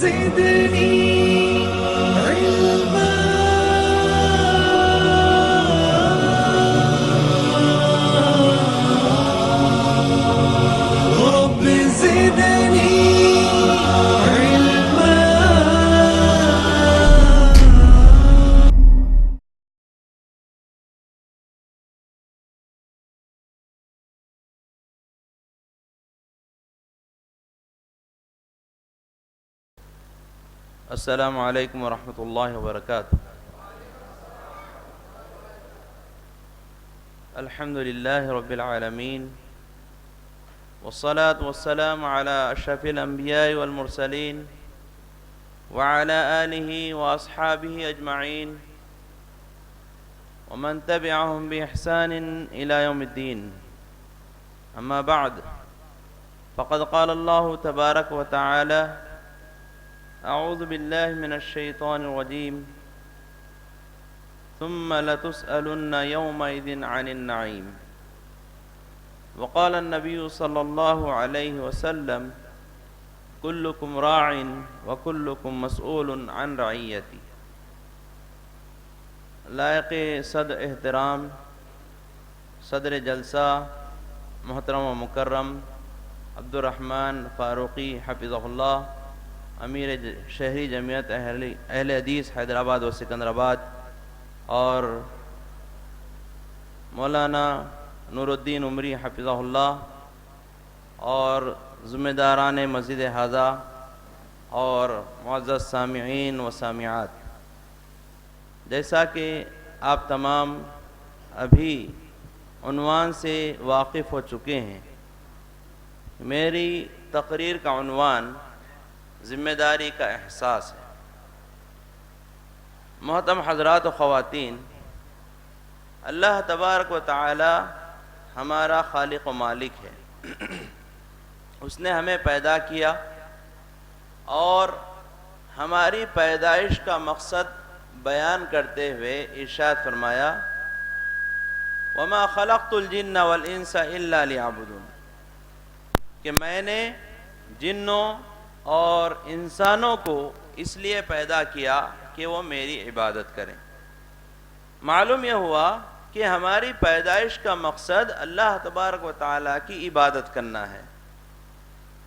زدني علما رب زدني علما. السلام علیکم ورحمۃ اللہ وبرکاتہ. الحمد للہ رب العالمین والصلاة والسلام علی اشرف الانبیاء والمرسلین وعلی آلہ واصحابہ اجمعین ومن تبعهم بإحسان إلى يوم الدین. اما بعد فقد قال اللہ تبارک وتعالی اعوذ باللہ من الشیطان الرجیم ثم لتسألن يومئذ عن النعیم. وقال النبی صلی اللہ علیہ وسلم کلکم راع وکلکم مسئول عن رعیتی. لائق صدر احترام صدر جلسہ محترم و مکرم عبد الرحمن فاروقی حفظہ اللہ، امیر شہری جمعیت اہل حدیث حیدرآباد و سکندرآباد، اور مولانا نور الدین عمری حفظہ اللہ، اور ذمہ داران مسجد ھذا، اور معزز سامعین و سامعات، جیسا کہ آپ تمام ابھی عنوان سے واقف ہو چکے ہیں، میری تقریر کا عنوان ذمہ داری کا احساس ہے. محترم حضرات و خواتین، اللہ تبارک و تعالی ہمارا خالق و مالک ہے. اس نے ہمیں پیدا کیا اور ہماری پیدائش کا مقصد بیان کرتے ہوئے ارشاد فرمایا وَمَا خَلَقْتُ الْجِنَّ وَالْإِنسَ إِلَّا لِيَعْبُدُونِ، کہ میں نے جنوں اور انسانوں کو اس لیے پیدا کیا کہ وہ میری عبادت کریں. معلوم یہ ہوا کہ ہماری پیدائش کا مقصد اللہ تبارک و تعالیٰ کی عبادت کرنا ہے.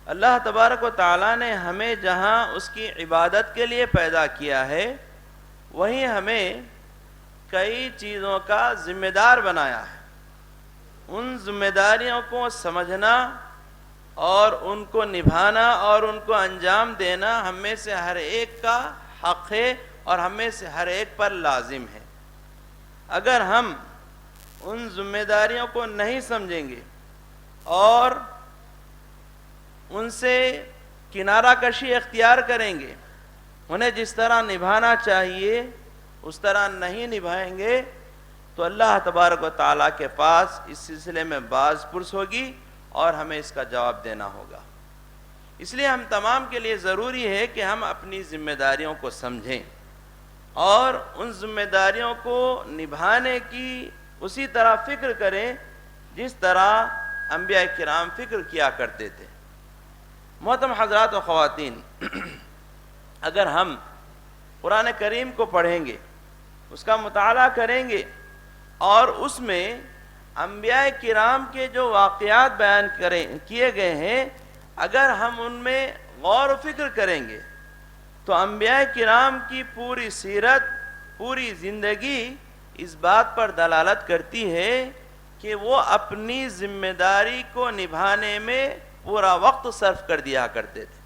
اللہ تبارک و تعالیٰ نے ہمیں جہاں اس کی عبادت کے لیے پیدا کیا ہے، وہیں ہمیں کئی چیزوں کا ذمہ دار بنایا ہے. ان ذمہ داریوں کو سمجھنا اور ان کو نبھانا اور ان کو انجام دینا ہم میں سے ہر ایک کا حق ہے اور ہم میں سے ہر ایک پر لازم ہے. اگر ہم ان ذمہ داریوں کو نہیں سمجھیں گے اور ان سے کنارہ کشی اختیار کریں گے، انہیں جس طرح نبھانا چاہیے اس طرح نہیں نبھائیں گے، تو اللہ تبارک و تعالیٰ کے پاس اس سلسلے میں باز پرس ہوگی اور ہمیں اس کا جواب دینا ہوگا. اس لیے ہم تمام کے لیے ضروری ہے کہ ہم اپنی ذمہ داریوں کو سمجھیں اور ان ذمہ داریوں کو نبھانے کی اسی طرح فکر کریں جس طرح انبیاء کرام فکر کیا کرتے تھے. محترم حضرات و خواتین، اگر ہم قرآن کریم کو پڑھیں گے، اس کا مطالعہ کریں گے اور اس میں انبیاء کرام کے جو واقعات بیان کیے گئے ہیں، اگر ہم ان میں غور و فکر کریں گے تو انبیاء کرام کی پوری سیرت، پوری زندگی اس بات پر دلالت کرتی ہے کہ وہ اپنی ذمہ داری کو نبھانے میں پورا وقت صرف کر دیا کرتے تھے.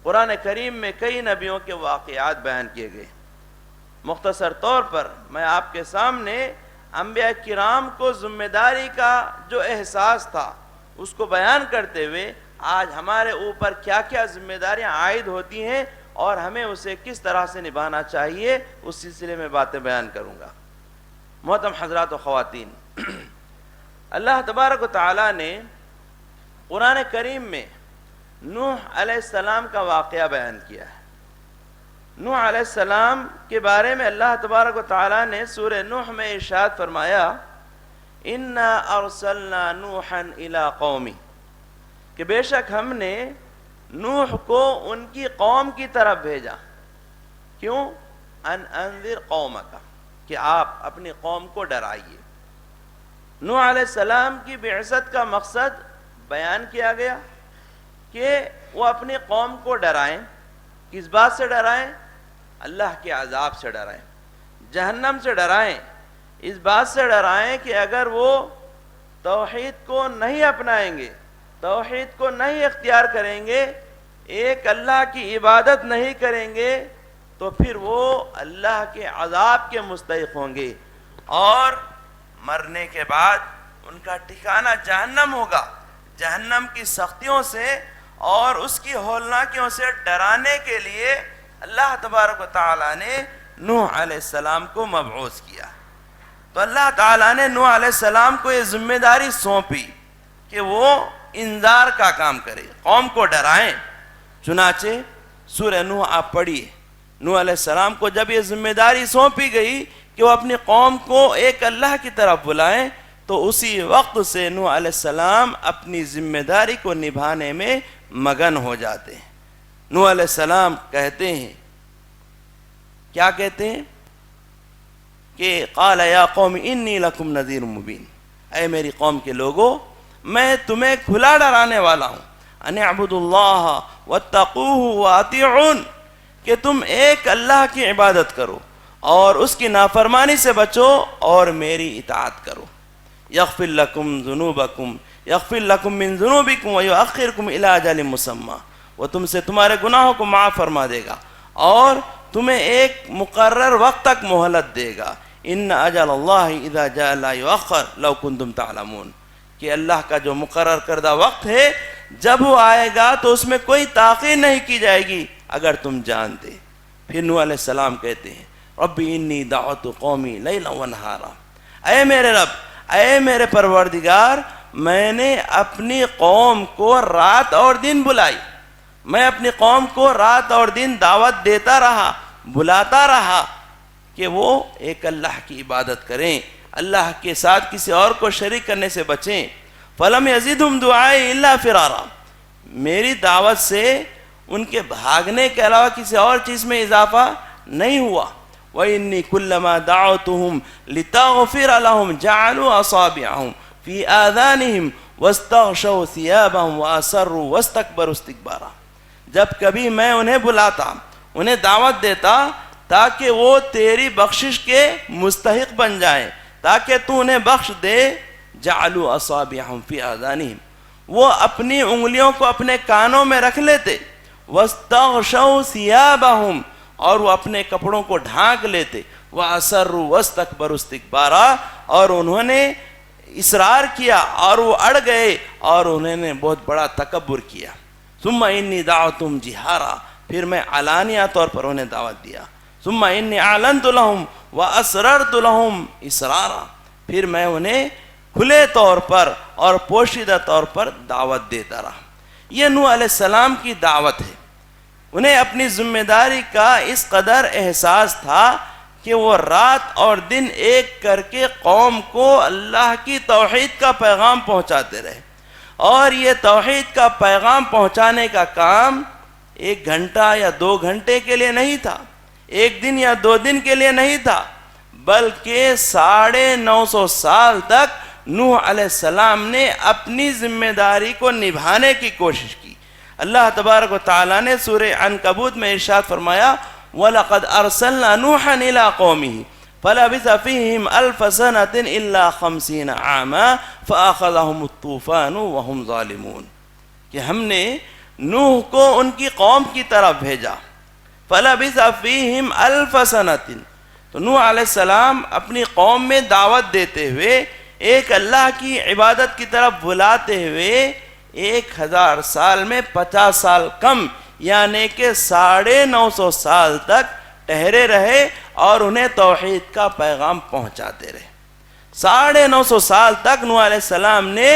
قرآن کریم میں کئی نبیوں کے واقعات بیان کیے گئے. مختصر طور پر میں آپ کے سامنے انبیاء کرام کو ذمہ داری کا جو احساس تھا اس کو بیان کرتے ہوئے آج ہمارے اوپر کیا کیا ذمہ داریاں عائد ہوتی ہیں اور ہمیں اسے کس طرح سے نبھانا چاہیے، اس سلسلے میں باتیں بیان کروں گا. محترم حضرات و خواتین، اللہ تبارک و تعالیٰ نے قرآن کریم میں نوح علیہ السلام کا واقعہ بیان کیا ہے. نوح علیہ السلام کے بارے میں اللہ تبارک و تعالیٰ نے سورہ نوح میں ارشاد فرمایا اِنَّا أَرْسَلْنَا نُوحًا إِلَىٰ قَوْمِهِ، کہ بے شک ہم نے نوح کو ان کی قوم کی طرف بھیجا. کیوں؟ ان انذر قومک، کہ آپ اپنی قوم کو ڈرائیے. نوح علیہ السلام کی بعثت کا مقصد بیان کیا گیا کہ وہ اپنی قوم کو ڈرائیں. کس بات سے ڈرائیں؟ اللہ کے عذاب سے ڈرائیں، جہنم سے ڈرائیں. اس بات سے ڈرائیں کہ اگر وہ توحید کو نہیں اپنائیں گے، توحید کو نہیں اختیار کریں گے، ایک اللہ کی عبادت نہیں کریں گے، تو پھر وہ اللہ کے عذاب کے مستحق ہوں گے اور مرنے کے بعد ان کا ٹھکانہ جہنم ہوگا. جہنم کی سختیوں سے اور اس کی ہولناکیوں سے ڈرانے کے لیے اللہ تبارک و تعالیٰ نے نوح علیہ السلام کو مبعوث کیا. تو اللہ تعالیٰ نے نوح علیہ السلام کو یہ ذمہ داری سونپی کہ وہ انذار کا کام کرے، قوم کو ڈرائیں. چنانچہ سورہ نوح آپ پڑھیے. نوح علیہ السلام کو جب یہ ذمہ داری سونپی گئی کہ وہ اپنی قوم کو ایک اللہ کی طرف بلائیں، تو اسی وقت سے نوح علیہ السلام اپنی ذمہ داری کو نبھانے میں مگن ہو جاتے ہیں. نوح علیہ السلام کہتے ہیں، کیا کہتے ہیں؟ کہ قال یا قوم انی لکم نذیر مبین، اے میری قوم کے لوگوں، میں تمہیں کھلا ڈرانے والا ہوں. ان اعبدوا اللہ واتقوہ واطیعون، کہ تم ایک اللہ کی عبادت کرو اور اس کی نافرمانی سے بچو اور میری اطاعت کرو. یغفر لکم ذنوبکم، یغفر لکم من ذنوبکم ویؤخرکم الی اجل مسمی، وہ تم سے تمہارے گناہوں کو معاف فرما دے گا اور تمہیں ایک مقرر وقت تک مہلت دے گا. ان اجل اللہ اذا جاء لا یؤخر لو کنتم تعلمون، کہ اللہ کا جو مقرر کردہ وقت ہے جب وہ آئے گا تو اس میں کوئی تاخیر نہیں کی جائے گی اگر تم جانتے. پھر نوح علیہ السلام کہتے ہیں ربی انی دعوت قومی لیلا ونہارا، اے میرے رب، اے میرے پروردگار، میں نے اپنی قوم کو رات اور دن بلائی، میں اپنی قوم کو رات اور دن دعوت دیتا رہا، بلاتا رہا کہ وہ ایک اللہ کی عبادت کریں، اللہ کے ساتھ کسی اور کو شریک کرنے سے بچیں. فلم یزدہم دعائی الا فرارا، میری دعوت سے ان کے بھاگنے کے علاوہ کسی اور چیز میں اضافہ نہیں ہوا. وَإِنِّي كُلَّمَا دَعَوْتُهُمْ لِتَغْفِرَ لَهُمْ جَعَلُوا أَصَابِعَهُمْ فِي آذَانِهِمْ وَاسْتَغْشَوْا ثِيَابَهُمْ وَأَصَرُّوا وَاسْتَكْبَرُوا اسْتِكْبَارًا، جب کبھی میں انہیں بلاتا، انہیں دعوت دیتا تاکہ وہ تیری بخشش کے مستحق بن جائیں، تاکہ تو انہیں بخش دے. جَعَلُوا أَصَابِعَهُمْ فِي آذَانِهِمْ، وہ اپنی انگلیوں کو اپنے کانوں میں رکھ لیتے. وَاسْتَغْشَوْا ثِيَابَهُمْ، اور وہ اپنے کپڑوں کو ڈھانک لیتے. وَأَصَرُّوا وَاسْتَكْبَرُوا اسْتِكْبَارًا، اور انہوں نے اصرار کیا اور وہ اڑ گئے اور انہوں نے بہت بڑا تکبر کیا. ثُمَّ إِنِّي دَعَوْتُهُمْ جِهَارًا، پھر میں علانیہ طور پر انہیں دعوت دیا. ثُمَّ إِنِّي أَعْلَنْتُ لَهُمْ وَأَسْرَرْتُ لَهُمْ إِسْرَارًا، پھر میں انہیں کھلے طور پر اور پوشیدہ طور پر دعوت دیتا رہا. یہ نوح علیہ السلام کی دعوت ہے. انہیں اپنی ذمہ داری کا اس قدر احساس تھا کہ وہ رات اور دن ایک کر کے قوم کو اللہ کی توحید کا پیغام پہنچاتے رہے. اور یہ توحید کا پیغام پہنچانے کا کام 1 گھنٹہ یا 2 گھنٹے کے لیے نہیں تھا، 1 دن یا 2 دن کے لیے نہیں تھا، بلکہ 950 سال تک نوح علیہ السلام نے اپنی ذمہ داری کو نبھانے کی کوشش کی. اللہ تبارک و تعالیٰ نے سورہ عنکبوت میں ارشاد فرمایا وَلَقَدْ أَرْسَلْنَا نُوحًا إِلَىٰ قَوْمِهِ فَلَبِثَ فِيهِمْ أَلْفَ سَنَةٍ إِلَّا 50 عَامًا فَأَخَذَهُمُ الطُّوفَانُ وَهُمْ ظَالِمُونَ، کہ ہم نے نوح کو ان کی قوم کی طرف بھیجا. فَلَبِثَ فِيهِمْ أَلْفَ سَنَةٍ، تو نوح علیہ السلام اپنی قوم میں دعوت دیتے ہوئے، ایک اللہ کی عبادت کی طرف بلاتے ہوئے 1000 سال میں 50 سال کم، یعنی کہ 950 سال تک ٹھہرے رہے اور انہیں توحید کا پیغام پہنچاتے رہے. 950 سال تک نوح علیہ السلام نے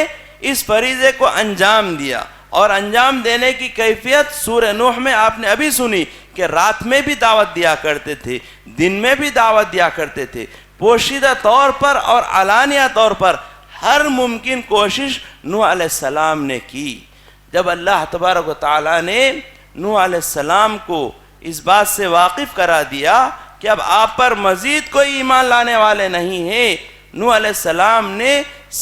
اس فریضے کو انجام دیا، اور انجام دینے کی کیفیت سورہ نوح میں آپ نے ابھی سنی کہ رات میں بھی دعوت دیا کرتے تھے، دن میں بھی دعوت دیا کرتے تھے. پوشیدہ طور پر اور علانیہ طور پر ہر ممکن کوشش نوح علیہ السلام نے کی. جب اللہ تبارک و تعالیٰ نے نوح علیہ السلام کو اس بات سے واقف کرا دیا کہ اب آپ پر مزید کوئی ایمان لانے والے نہیں ہیں، نوح علیہ السلام نے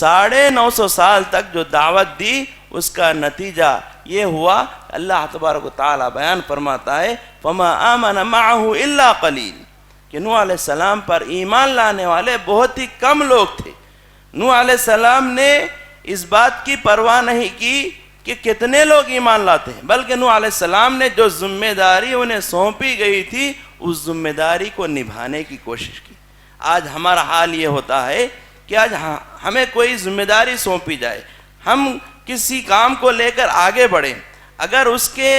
950 سال تک جو دعوت دی اس کا نتیجہ یہ ہوا، اللہ تبارک و تعالیٰ بیان فرماتا ہے فَمَا آمَنَ مَعَهُ إِلَّا قَلِيلٌ، کہ نوح علیہ السلام پر ایمان لانے والے بہت ہی کم لوگ تھے۔ نوح علیہ السلام نے اس بات کی پرواہ نہیں کی کہ کتنے لوگ ایمان لاتے ہیں، بلکہ نوح علیہ السلام نے جو ذمہ داری انہیں سونپی گئی تھی اس ذمہ داری کو نبھانے کی کوشش کی۔ آج ہمارا حال یہ ہوتا ہے کہ آج ہمیں کوئی ذمہ داری سونپی جائے، ہم کسی کام کو لے کر آگے بڑھیں، اگر اس کے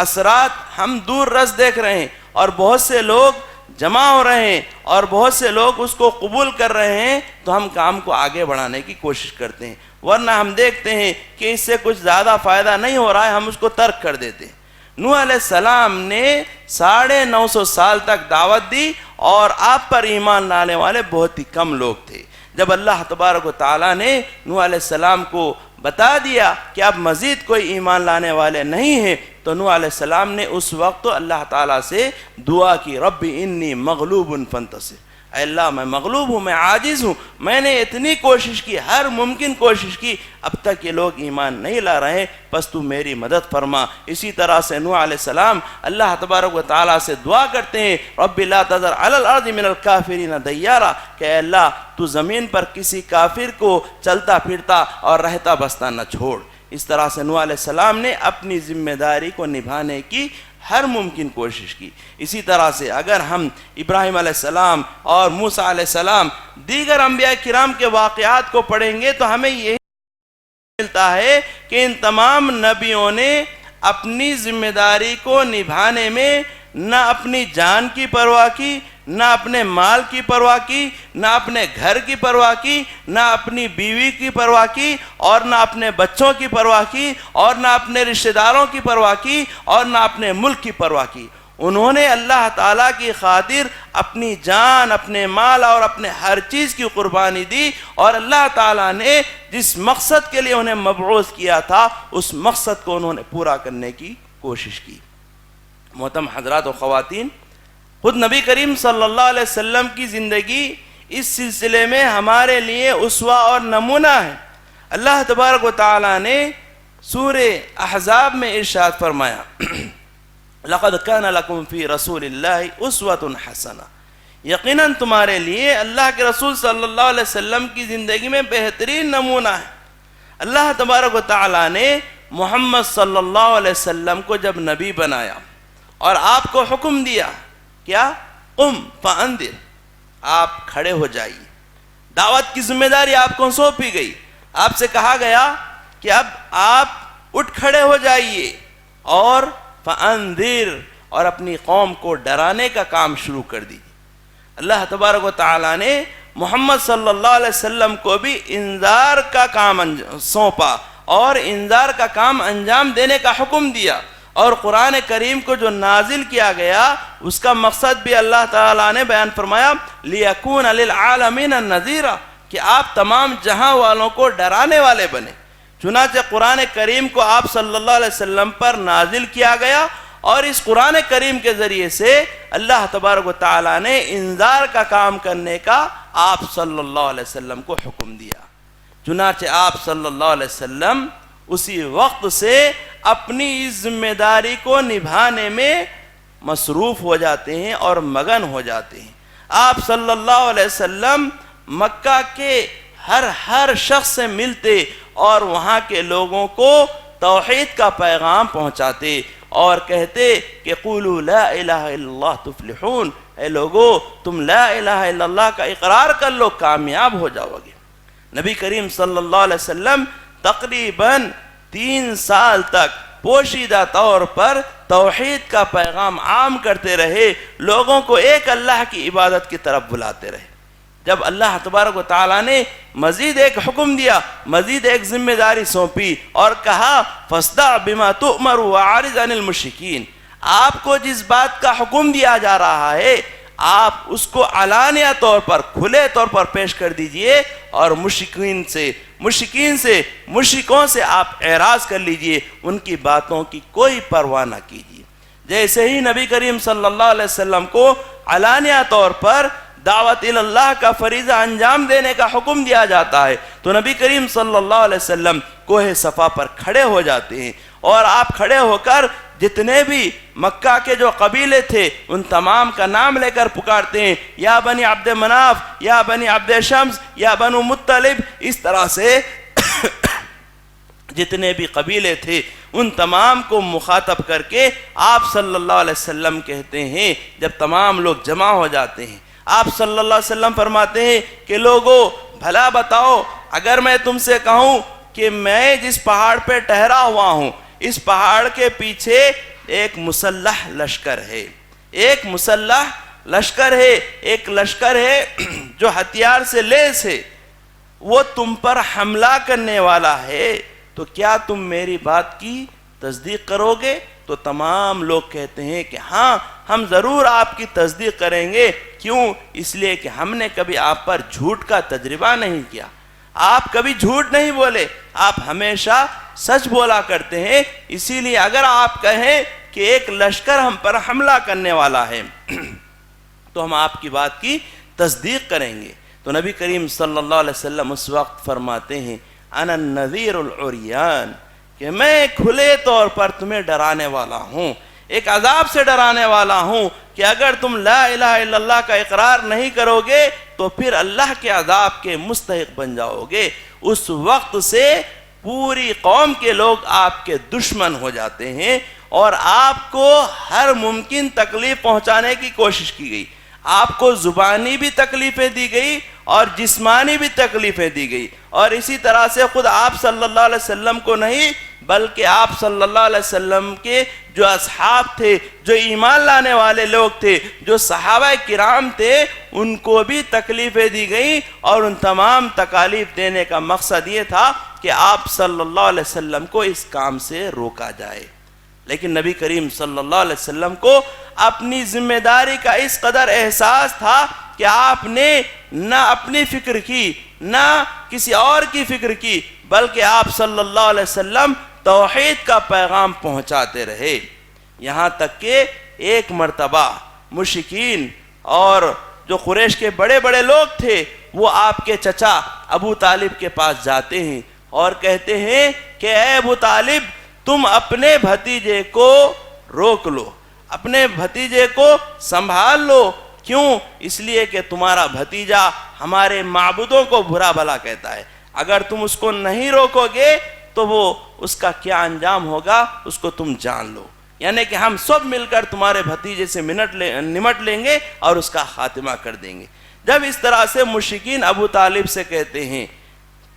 اثرات ہم دور رس دیکھ رہے ہیں اور بہت سے لوگ جمع ہو رہے ہیں اور بہت سے لوگ اس کو قبول کر رہے ہیں تو ہم کام کو آگے بڑھانے کی کوشش کرتے ہیں، ورنہ ہم دیکھتے ہیں کہ اس سے کچھ زیادہ فائدہ نہیں ہو رہا ہے، ہم اس کو ترک کر دیتے ہیں۔ نوح علیہ السلام نے 950 سال تک دعوت دی اور آپ پر ایمان لانے والے بہت ہی کم لوگ تھے۔ جب اللہ تبارک و تعالیٰ نے نوح علیہ السلام کو بتا دیا کہ اب مزید کوئی ایمان لانے والے نہیں ہیں تو نوح علیہ السلام نے اس وقت اللہ تعالیٰ سے دعا کی، رب انی مغلوب فانتصر، اے اللہ میں مغلوب ہوں، میں عاجز ہوں، میں نے اتنی کوشش کی، ہر ممکن کوشش کی، اب تک یہ لوگ ایمان نہیں لا رہے، بس تو میری مدد فرما۔ اسی طرح سے نوح علیہ السلام اللہ تبارک و تعالیٰ سے دعا کرتے ہیں، رب لا تذر علی الارض من الکافرین دیارا، کہ اے اللہ تو زمین پر کسی کافر کو چلتا پھرتا اور رہتا بستا نہ چھوڑ۔ اس طرح سے نوح علیہ السلام نے اپنی ذمہ داری کو نبھانے کی ہر ممکن کوشش کی۔ اسی طرح سے اگر ہم ابراہیم علیہ السلام اور موسیٰ علیہ السلام دیگر انبیاء کرام کے واقعات کو پڑھیں گے تو ہمیں یہی ملتا ہے کہ ان تمام نبیوں نے اپنی ذمہ داری کو نبھانے میں نہ اپنی جان کی پرواہ کی، نہ اپنے مال کی پرواہ کی، نہ اپنے گھر کی پرواہ کی، نہ اپنی بیوی کی پرواہ کی، اور نہ اپنے بچوں کی پرواہ کی، اور نہ اپنے رشتہ داروں کی پرواہ کی، اور نہ اپنے ملک کی پرواہ کی۔ انہوں نے اللہ تعالیٰ کی خاطر اپنی جان، اپنے مال اور اپنے ہر چیز کی قربانی دی، اور اللہ تعالیٰ نے جس مقصد کے لیے انہیں مبعوث کیا تھا اس مقصد کو انہوں نے پورا کرنے کی کوشش کی۔ محترم حضرات و خواتین، خود نبی کریم صلی اللہ علیہ وسلم کی زندگی اس سلسلے میں ہمارے لیے اسوہ اور نمونہ ہے۔ اللہ تبارک و تعالیٰ نے سورہ احزاب میں ارشاد فرمایا، لَقَدْ كَانَ لَكُمْ فِي رَسُولِ اللَّهِ أُسْوَةٌ حَسَنَةٌ، یقیناً تمہارے لیے اللہ کے رسول صلی اللہ علیہ وسلم کی زندگی میں بہترین نمونہ ہے۔ اللہ تبارک و تعالیٰ نے محمد صلی اللہ علیہ وسلم کو جب نبی بنایا اور آپ کو حکم دیا، کیا؟ قم فانذر، آپ کھڑے ہو جائیے، دعوت کی ذمہ داری آپ کو سونپی گئی، آپ سے کہا گیا کہ اب آپ اٹھ کھڑے ہو جائیے اور فانذر، اور اپنی قوم کو ڈرانے کا کام شروع کر دیجیے۔ اللہ تبارک و تعالیٰ نے محمد صلی اللہ علیہ وسلم کو بھی انذار کا کام سونپا اور انذار کا کام انجام دینے کا حکم دیا، اور قرآن کریم کو جو نازل کیا گیا اس کا مقصد بھی اللہ تعالیٰ نے بیان فرمایا، لِيَكُونَ لِلْعَالَمِينَ نَذِيرًا، کہ آپ تمام جہاں والوں کو ڈرانے والے بنے۔ چنانچہ قرآن کریم کو آپ صلی اللہ علیہ وسلم پر نازل کیا گیا، اور اس قرآن کریم کے ذریعے سے اللہ تبارک و تعالیٰ نے انذار کا کام کرنے کا آپ صلی اللہ علیہ وسلم کو حکم دیا۔ چنانچہ آپ صلی اللہ علیہ وسلم اسی وقت سے اپنی اس ذمہ داری کو نبھانے میں مصروف ہو جاتے ہیں اور مگن ہو جاتے ہیں۔ آپ صلی اللہ علیہ وسلم مکہ کے ہر شخص سے ملتے اور وہاں کے لوگوں کو توحید کا پیغام پہنچاتے اور کہتے کہ قولوا لا الہ الا اللہ تفلحون، اے لوگو تم لا الہ الا اللہ کا اقرار کر لو، کامیاب ہو جاؤ گے۔ نبی کریم صلی اللہ علیہ وسلم تقریباً 3 سال تک پوشیدہ طور پر توحید کا پیغام عام کرتے رہے، لوگوں کو ایک اللہ کی عبادت کی طرف بلاتے رہے۔ جب اللہ تبارک و تعالیٰ نے مزید ایک حکم دیا، مزید ایک ذمہ داری سونپی اور کہا فاصدع بما تؤمر واعرض عن المشرکین، آپ کو جس بات کا حکم دیا جا رہا ہے آپ اس کو علانیہ طور پر، کھلے طور پر پیش کر دیجئے اور مشرکین سے، مشرکین سے، مشرکوں سے آپ اعراض کر لیجئے، ان کی باتوں کی کوئی پرواہ نہ کیجیے۔ جیسے ہی نبی کریم صلی اللہ علیہ وسلم کو علانیہ طور پر دعوت اللہ کا فریضہ انجام دینے کا حکم دیا جاتا ہے تو نبی کریم صلی اللہ علیہ وسلم کوہ صفا پر کھڑے ہو جاتے ہیں، اور آپ کھڑے ہو کر جتنے بھی مکہ کے جو قبیلے تھے ان تمام کا نام لے کر پکارتے ہیں، یا بنی عبد مناف، یا بنی عبد شمس، یا بنو مطلب، اس طرح سے جتنے بھی قبیلے تھے ان تمام کو مخاطب کر کے آپ صلی اللہ علیہ وسلم کہتے ہیں، جب تمام لوگ جمع ہو جاتے ہیں آپ صلی اللہ علیہ وسلم فرماتے ہیں کہ لوگو بھلا بتاؤ، اگر میں تم سے کہوں کہ میں جس پہاڑ پہ ٹھہرا ہوا ہوں اس پہاڑ کے پیچھے ایک مسلح لشکر ہے، ایک مسلح لشکر ہے، ایک لشکر ہے جو ہتھیار سے لیس ہے، وہ تم پر حملہ کرنے والا ہے، تو کیا تم میری بات کی تصدیق کرو گے؟ تو تمام لوگ کہتے ہیں کہ ہاں ہم ضرور آپ کی تصدیق کریں گے۔ کیوں؟ اس لیے کہ ہم نے کبھی آپ پر جھوٹ کا تجربہ نہیں کیا، آپ کبھی جھوٹ نہیں بولے، آپ ہمیشہ سچ بولا کرتے ہیں، اسی لیے اگر آپ کہیں کہ ایک لشکر ہم پر حملہ کرنے والا ہے تو ہم آپ کی بات کی تصدیق کریں گے۔ تو نبی کریم صلی اللہ علیہ وسلم اس وقت فرماتے ہیں انا النذیر العریان، کہ میں کھلے طور پر تمہیں ڈرانے والا ہوں، ایک عذاب سے ڈرانے والا ہوں کہ اگر تم لا الہ الا اللہ کا اقرار نہیں کرو گے تو پھر اللہ کے عذاب کے مستحق بن جاؤ گے۔ اس وقت سے پوری قوم کے لوگ آپ کے دشمن ہو جاتے ہیں اور آپ کو ہر ممکن تکلیف پہنچانے کی کوشش کی گئی، آپ کو زبانی بھی تکلیفیں دی گئی اور جسمانی بھی تکلیفیں دی گئی، اور اسی طرح سے خود آپ صلی اللہ علیہ وسلم کو نہیں بلکہ آپ صلی اللہ علیہ وسلم کے جو اصحاب تھے، جو ایمان لانے والے لوگ تھے، جو صحابہ کرام تھے، ان کو بھی تکلیفیں دی گئیں، اور ان تمام تکالیف دینے کا مقصد یہ تھا کہ آپ صلی اللہ علیہ وسلم کو اس کام سے روکا جائے۔ لیکن نبی کریم صلی اللہ علیہ وسلم کو اپنی ذمہ داری کا اس قدر احساس تھا کہ آپ نے نہ اپنی فکر کی نہ کسی اور کی فکر کی، بلکہ آپ صلی اللہ علیہ وسلم توحید کا پیغام پہنچاتے رہے، یہاں تک کہ ایک مرتبہ مشرکین اور جو قریش کے بڑے بڑے لوگ تھے وہ آپ کے چچا ابو طالب کے پاس جاتے ہیں اور کہتے ہیں کہ اے ابو طالب، تم اپنے بھتیجے کو روک لو، اپنے بھتیجے کو سنبھال لو۔ کیوں؟ اس لیے کہ تمہارا بھتیجا ہمارے معبودوں کو برا بھلا کہتا ہے، اگر تم اس کو نہیں روکو گے تو وہ اس کا کیا انجام ہوگا اس کو تم جان لو، یعنی کہ ہم سب مل کر تمہارے بھتیجے سے نمٹ لیں گے اور اس کا خاتمہ کر دیں گے۔ جب اس طرح سے مشرکین ابو طالب سے کہتے ہیں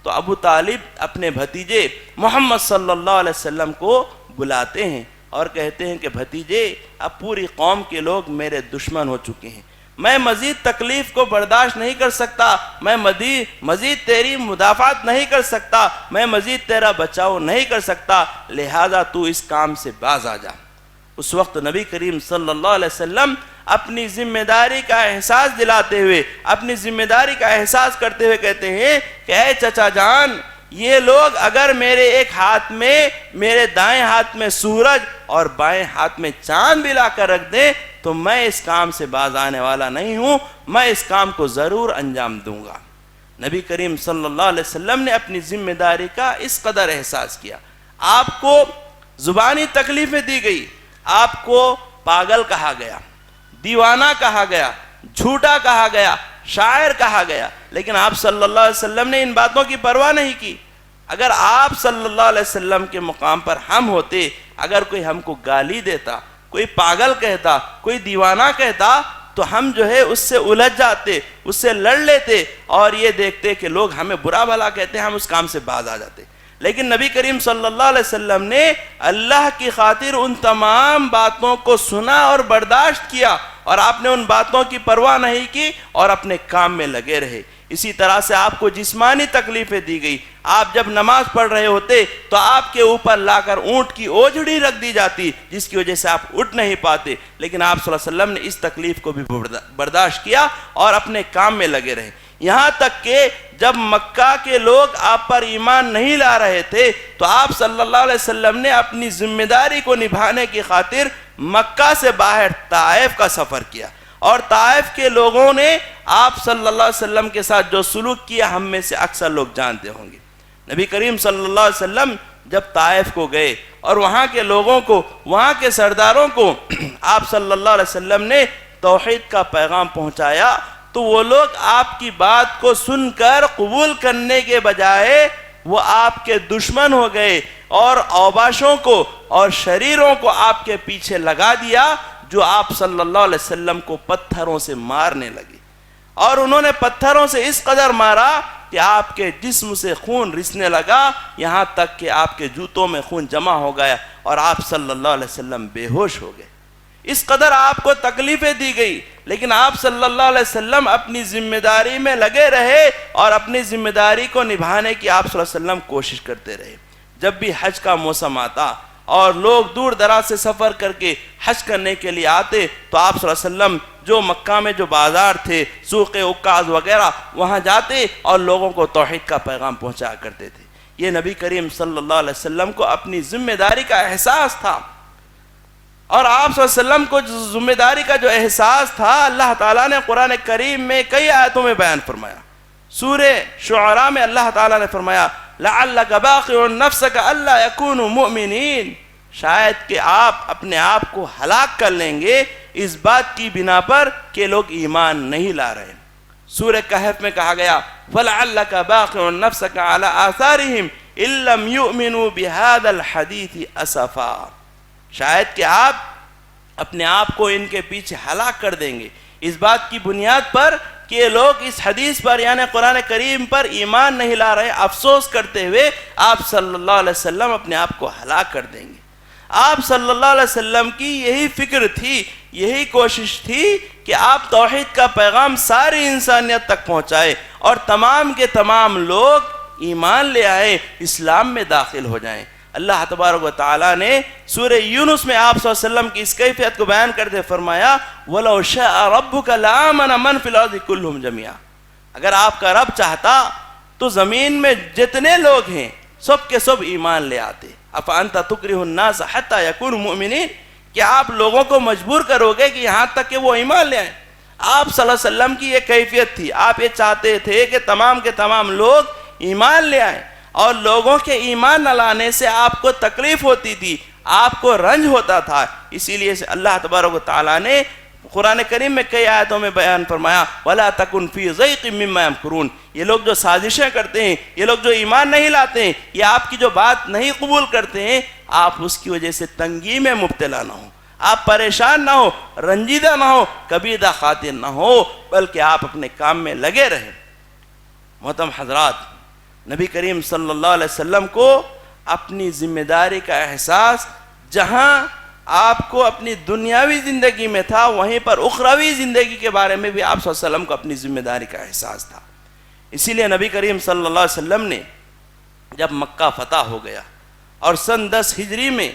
تو ابو طالب اپنے بھتیجے محمد صلی اللہ علیہ وسلم کو بلاتے ہیں اور کہتے ہیں کہ بھتیجے، اب پوری قوم کے لوگ میرے دشمن ہو چکے ہیں، میں مزید تکلیف کو برداشت نہیں کر سکتا، میں مزید تیری مدافعت نہیں کر سکتا، میں مزید تیرا بچاؤ نہیں کر سکتا، لہذا تو اس کام سے باز آ جا۔ اس وقت نبی کریم صلی اللہ علیہ وسلم اپنی ذمہ داری کا احساس دلاتے ہوئے، اپنی ذمہ داری کا احساس کرتے ہوئے کہتے ہیں کہ اے چچا جان، یہ لوگ اگر میرے ایک ہاتھ میں، میرے دائیں ہاتھ میں سورج اور بائیں ہاتھ میں چاند بھی لا کر رکھ دیں تو میں اس کام سے باز آنے والا نہیں ہوں، میں اس کام کو ضرور انجام دوں گا۔ نبی کریم صلی اللہ علیہ وسلم نے اپنی ذمہ داری کا اس قدر احساس کیا، آپ کو زبانی تکلیفیں دی گئی، آپ کو پاگل کہا گیا، دیوانہ کہا گیا، جھوٹا کہا گیا، شاعر کہا گیا، لیکن آپ صلی اللہ علیہ وسلم نے ان باتوں کی پرواہ نہیں کی۔ اگر آپ صلی اللہ علیہ وسلم کے مقام پر ہم ہوتے، اگر کوئی ہم کو گالی دیتا، کوئی پاگل کہتا، کوئی دیوانہ کہتا تو ہم جو ہے اس سے الجھ جاتے، اس سے لڑ لیتے اور یہ دیکھتے کہ لوگ ہمیں برا بھلا کہتے ہیں، ہم اس کام سے باز آ جاتے۔ لیکن نبی کریم صلی اللہ علیہ وسلم نے اللہ کی خاطر ان تمام باتوں کو سنا اور برداشت کیا، اور آپ نے ان باتوں کی پرواہ نہیں کی اور اپنے کام میں لگے رہے۔ اسی طرح سے آپ کو جسمانی تکلیفیں دی گئی، آپ جب نماز پڑھ رہے ہوتے تو آپ کے اوپر لا کر اونٹ کی اوجھڑی رکھ دی جاتی جس کی وجہ سے آپ اٹھ نہیں پاتے، لیکن آپ صلی اللہ علیہ وسلم نے اس تکلیف کو بھی برداشت کیا اور اپنے کام میں لگے رہے۔ یہاں تک کہ جب مکہ کے لوگ آپ پر ایمان نہیں لا رہے تھے تو آپ صلی اللہ علیہ وسلم نے اپنی ذمہ داری کو نبھانے کی خاطر مکہ سے باہر طائف کا سفر کیا، اور طائف کے لوگوں نے آپ صلی اللہ علیہ وسلم کے ساتھ جو سلوک کیا ہم میں سے اکثر لوگ جانتے ہوں گے۔ نبی کریم صلی اللہ علیہ وسلم جب طائف کو گئے اور وہاں کے لوگوں کو، وہاں کے سرداروں کو آپ صلی اللہ علیہ وسلم نے توحید کا پیغام پہنچایا تو وہ لوگ آپ کی بات کو سن کر قبول کرنے کے بجائے وہ آپ کے دشمن ہو گئے اور اوباشوں کو اور شریروں کو آپ کے پیچھے لگا دیا، جو آپ صلی اللہ علیہ وسلم کو پتھروں سے مارنے لگے، اور انہوں نے پتھروں سے اس قدر مارا کہ آپ کے جسم سے خون رسنے لگا، یہاں تک کہ آپ کے جوتوں میں خون جمع ہو گیا اور آپ صلی اللہ علیہ وسلم بے ہوش ہو گئے۔ اس قدر آپ کو تکلیفیں دی گئی، لیکن آپ صلی اللہ علیہ وسلم اپنی ذمہ داری میں لگے رہے اور اپنی ذمہ داری کو نبھانے کی آپ صلی اللہ علیہ وسلم کوشش کرتے رہے۔ جب بھی حج کا موسم آتا اور لوگ دور دراز سے سفر کر کے حج کرنے کے لیے آتے تو آپ صلی اللہ علیہ وسلم جو مکہ میں جو بازار تھے، سوق عکاظ وغیرہ، وہاں جاتے اور لوگوں کو توحید کا پیغام پہنچا کرتے تھے۔ یہ نبی کریم صلی اللہ علیہ وسلم کو اپنی ذمہ داری کا احساس تھا، اور آپ صلی اللہ علیہ وسلم کو ذمہ داری کا جو احساس تھا اللہ تعالیٰ نے قرآن کریم میں کئی آیتوں میں بیان فرمایا۔ سورہ شعراء میں اللہ تعالیٰ نے فرمایا لعلک باخع نفسک الا یکونوا مؤمنین، شاید کہ آپ اپنے آپ کو ہلاک کر لیں گے اس بات کی بنا پر کہ لوگ ایمان نہیں لا رہے۔ سورہ کہف میں کہا گیا فلعلک باخع نفسک علی آثارہم ان لم یؤمنوا بہذا الحدیث اسفا، شاید کہ آپ اپنے آپ کو ان کے پیچھے ہلاک کر دیں گے اس بات کی بنیاد پر کہ یہ لوگ اس حدیث پر یعنی قرآن کریم پر ایمان نہیں لا رہے، افسوس کرتے ہوئے آپ صلی اللہ علیہ وسلم اپنے آپ کو ہلاک کر دیں گے۔ آپ صلی اللہ علیہ وسلم کی یہی فکر تھی، یہی کوشش تھی کہ آپ توحید کا پیغام ساری انسانیت تک پہنچائے اور تمام کے تمام لوگ ایمان لے آئے، اسلام میں داخل ہو جائیں۔ اللہ تبارک و تعالیٰ نے سورہ یونس میں آپ صلی اللہ علیہ وسلم کی اس کیفیت کو بیان کرتے فرمایا وَلَوْ شَاءَ رَبُّكَ لَآمَنَ مَنْ فِي الْأَرْضِ كُلُّهُمْ جَمِيعًا، اگر آپ کا رب چاہتا تو زمین میں جتنے لوگ ہیں سب کے سب ایمان لے آتے۔ أَفَأَنْتَ تُكْرِهُ النَّاسَ حَتَّى يَكُونُوا مُؤْمِنِينَ، کہ آپ لوگوں کو مجبور کرو گے کہ یہاں تک کہ وہ ایمان لے آئیں۔ آپ صلی اللہ علیہ وسلم کی یہ کیفیت تھی، آپ یہ چاہتے تھے کہ تمام کے تمام لوگ ایمان لے آئیں، اور لوگوں کے ایمان نہ لانے سے آپ کو تکلیف ہوتی تھی، آپ کو رنج ہوتا تھا۔ اسی لیے سے اللہ تبارک و تعالیٰ نے قرآن کریم میں کئی آیتوں میں بیان فرمایا وَلَا تَكُنْ فِي ضَيْقٍ مِّمَّا يَمْكُرُونَ، یہ لوگ جو سازشیں کرتے ہیں، یہ لوگ جو ایمان نہیں لاتے ہیں، یہ آپ کی جو بات نہیں قبول کرتے ہیں، آپ اس کی وجہ سے تنگی میں مبتلا نہ ہوں، آپ پریشان نہ ہو، رنجیدہ نہ ہو، کبیدہ خاطر نہ ہو، بلکہ آپ اپنے کام میں لگے رہیں۔ محترم حضرات، نبی کریم صلی اللہ علیہ وسلم کو اپنی ذمہ داری کا احساس جہاں آپ کو اپنی دنیاوی زندگی میں تھا، وہیں پر اخروی زندگی کے بارے میں بھی آپ صلی اللہ علیہ وسلم کو اپنی ذمہ داری کا احساس تھا۔ اسی لیے نبی کریم صلی اللہ علیہ وسلم نے جب مکہ فتح ہو گیا اور سن 10 ہجری میں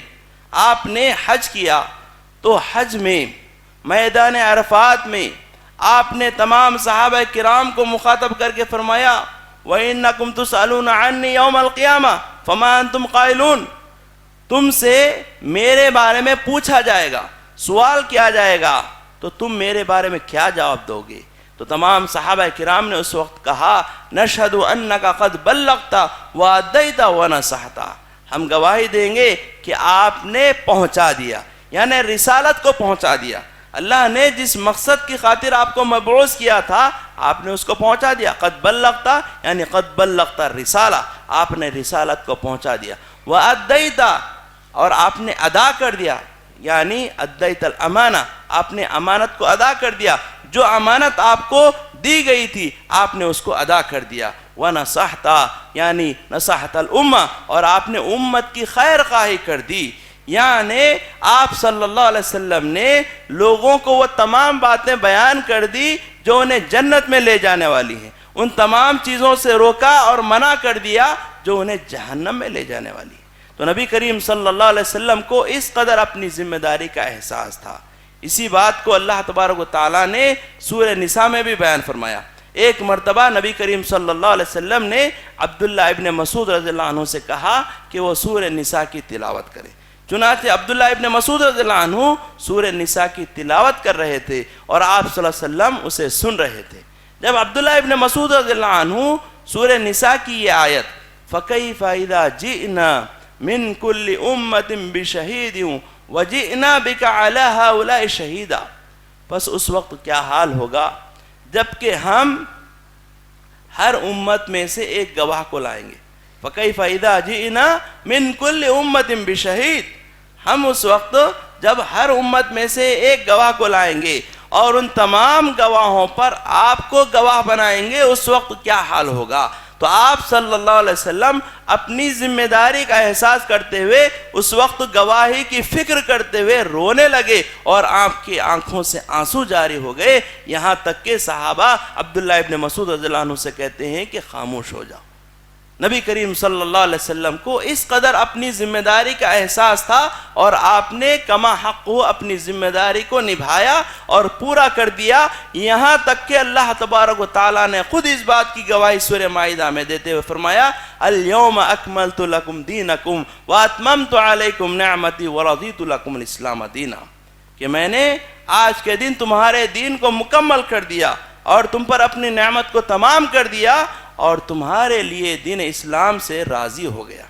آپ نے حج کیا تو حج میں میدان عرفات میں آپ نے تمام صحابہ کرام کو مخاطب کر کے فرمایا وَإِنَّكُمْ تُسْأَلُونَ عَنِّي يَوْمَ الْقِيَامَةِ فَمَا أَنْتُمْ قَائِلُونَ، تم سے میرے بارے میں پوچھا جائے گا، سوال کیا جائے گا، تو تم میرے بارے میں کیا جواب دو گے؟ تو تمام صحابہ کرام نے اس وقت کہا نَشْهَدُ أَنَّكَ قَدْ بَلَّغْتَ وَأَدَّيْتَ وَنَصَحْتَ، ہم گواہی دیں گے کہ آپ نے پہنچا دیا، یعنی رسالت کو پہنچا دیا۔ اللہ نے جس مقصد کی خاطر آپ کو مبعوث کیا تھا آپ نے اس کو پہنچا دیا۔ قد بلغتا یعنی قد بلغتا رسالہ، آپ نے رسالت کو پہنچا دیا۔ وَأَدَّيْتَ، اور آپ نے ادا کر دیا، یعنی ادیت الامانہ، آپ نے امانت کو ادا کر دیا، جو امانت آپ کو دی گئی تھی آپ نے اس کو ادا کر دیا۔ وَنَصَحْتَ یعنی نصحت الامہ، اور آپ نے امت کی خیر خواہی کر دی، یعنی آپ صلی اللہ علیہ وسلم نے لوگوں کو وہ تمام باتیں بیان کر دی جو انہیں جنت میں لے جانے والی ہیں، ان تمام چیزوں سے روکا اور منع کر دیا جو انہیں جہنم میں لے جانے والی ہیں۔ تو نبی کریم صلی اللہ علیہ وسلم کو اس قدر اپنی ذمہ داری کا احساس تھا۔ اسی بات کو اللہ تبارک و تعالیٰ نے سورہ نساء میں بھی بیان فرمایا ایک مرتبہ نبی کریم صلی اللہ علیہ وسلم نے عبداللہ ابن مسعود رضی اللہ عنہ سے کہا کہ وہ سورہ نساء کی تلاوت کرے. چنانچہ عبداللہ ابن مسعود رضی اللہ عنہ سورہ نساء کی تلاوت کر رہے تھے اور آپ صلی اللہ علیہ وسلم اسے سن رہے تھے. جب عبداللہ ابن مسعود رضی اللہ عنہ سورہ نساء کی یہ آیت فَكَيْفَ إِذَا جِئْنَا مِن كُلِّ أُمَّةٍ بِشَهِيدٍ وَجِئْنَا بِكَ عَلَى هَؤُلَاءِ شَهِيدًا، بس اس وقت کیا حال ہوگا جبکہ ہم ہر امت میں سے ایک گواہ کو لائیں گے. فَكَيْفَ إِذَا جِئْنَا مِن كُلِّ أُمَّةٍ بِشَهِيدٍ، ہم اس وقت جب ہر امت میں سے ایک گواہ کو لائیں گے اور ان تمام گواہوں پر آپ کو گواہ بنائیں گے، اس وقت کیا حال ہوگا. تو آپ صلی اللہ علیہ وسلم اپنی ذمہ داری کا احساس کرتے ہوئے اس وقت گواہی کی فکر کرتے ہوئے رونے لگے اور آپ کی آنکھوں سے آنسو جاری ہو گئے، یہاں تک کہ صحابہ عبداللہ ابن مسعود رضی اللہ عنہ سے کہتے ہیں کہ خاموش ہو جاؤ. نبی کریم صلی اللہ علیہ وسلم کو اس قدر اپنی ذمہ داری کا احساس تھا اور آپ نے کما حق ہو اپنی ذمہ داری کو نبھایا اور پورا کر دیا، یہاں تک کہ اللہ تبارک و تعالیٰ نے خود اس بات کی گواہی سورہ مائدہ میں دیتے ہوئے فرمایا اليوم اکملت لکم دینکم واتممت علیکم نعمتی ورضیت لکم الاسلام دینا، کہ میں نے آج کے دن تمہارے دین کو مکمل کر دیا اور تم پر اپنی نعمت کو تمام کر دیا اور تمہارے لیے دین اسلام سے راضی ہو گیا.